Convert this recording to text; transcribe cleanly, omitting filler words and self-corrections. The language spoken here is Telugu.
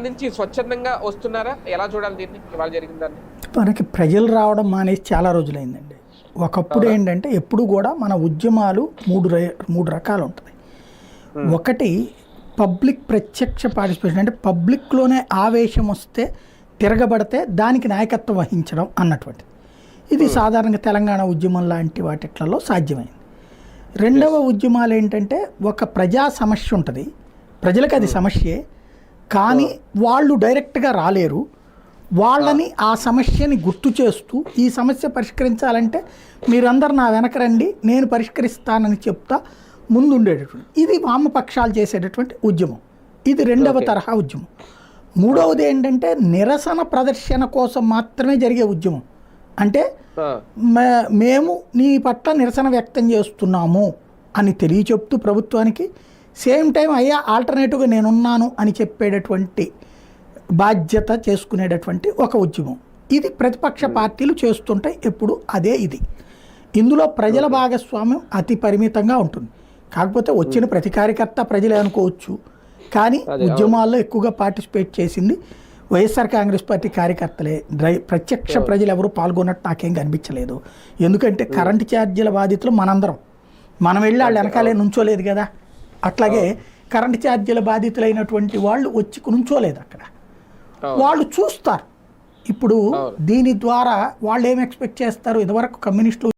నుంచి స్వచ్ఛందంగా వస్తున్నారా? ఎలా చూడాలి దీన్ని, ఇవాళ జరిగిందాన్ని? మనకి ప్రజలు రావడం మానేసి చాలా రోజులైందండి. ఒకప్పుడు ఏంటంటే ఎప్పుడు కూడా మన ఉద్యమాలు మూడు రకాలు ఉంటుంది. ఒకటి పబ్లిక్ ప్రత్యక్ష పార్టిసిపేషన్, అంటే పబ్లిక్లోనే ఆవేశం వస్తే తిరగబడితే దానికి నాయకత్వం వహించడం అన్నటువంటిది. ఇది సాధారణంగా తెలంగాణ ఉద్యమం లాంటి వాటిలలో సాధ్యమైంది. రెండవ ఉద్యమాలు ఏంటంటే ఒక ప్రజా సమస్య ఉంటుంది, ప్రజలకు అది సమస్యే, కానీ వాళ్ళు డైరెక్ట్గా రాలేరు, వాళ్ళని ఆ సమస్యని గుర్తు చేస్తూ ఈ సమస్య పరిష్కరించాలంటే మీరందరూ నా వెనక రండి, నేను పరిష్కరిస్తానని చెప్తా ముందుండేటటువంటి, ఇది వామపక్షాలు చేసేటటువంటి ఉద్యమం. ఇది రెండవ తరహా ఉద్యమం. మూడవది ఏంటంటే నిరసన ప్రదర్శన కోసం మాత్రమే జరిగే ఉద్యమం. అంటే మేము నీ పట్ల నిరసన వ్యక్తం చేస్తున్నాము అని తెలియచెప్తూ ప్రభుత్వానికి, సేమ్ టైం అయ్యా ఆల్టర్నేటివ్గా నేనున్నాను అని చెప్పేటటువంటి బాధ్యత చేసుకునేటటువంటి ఒక ఉద్యమం. ఇది ప్రతిపక్ష పార్టీలు చేస్తుంటాయి ఎప్పుడు అదే. ఇది ఇందులో ప్రజల భాగస్వామ్యం అతి పరిమితంగా ఉంటుంది. కాకపోతే వచ్చిన ప్రతి కార్యకర్త ప్రజలే అనుకోవచ్చు, కానీ ఉద్యమాల్లో ఎక్కువగా పార్టిసిపేట్ చేసింది వైఎస్ఆర్ కాంగ్రెస్ పార్టీ కార్యకర్తలే. ప్రత్యక్ష ప్రజలు ఎవరు పాల్గొన్నట్టు నాకేం కనిపించలేదు. ఎందుకంటే కరెంటు ఛార్జీల బాధితులు మనం వెళ్ళి వాళ్ళు వెనకాలే నుంచోలేదు కదా. అట్లాగే కరెంటు ఛార్జీల బాధితులైనటువంటి వాళ్ళు వచ్చి నుంచోలేదు అక్కడ. వాళ్ళు చూస్తారు. ఇప్పుడు దీని ద్వారా వాళ్ళు ఏం ఎక్స్పెక్ట్ చేస్తారు, ఇదివరకు కమ్యూనిస్టులు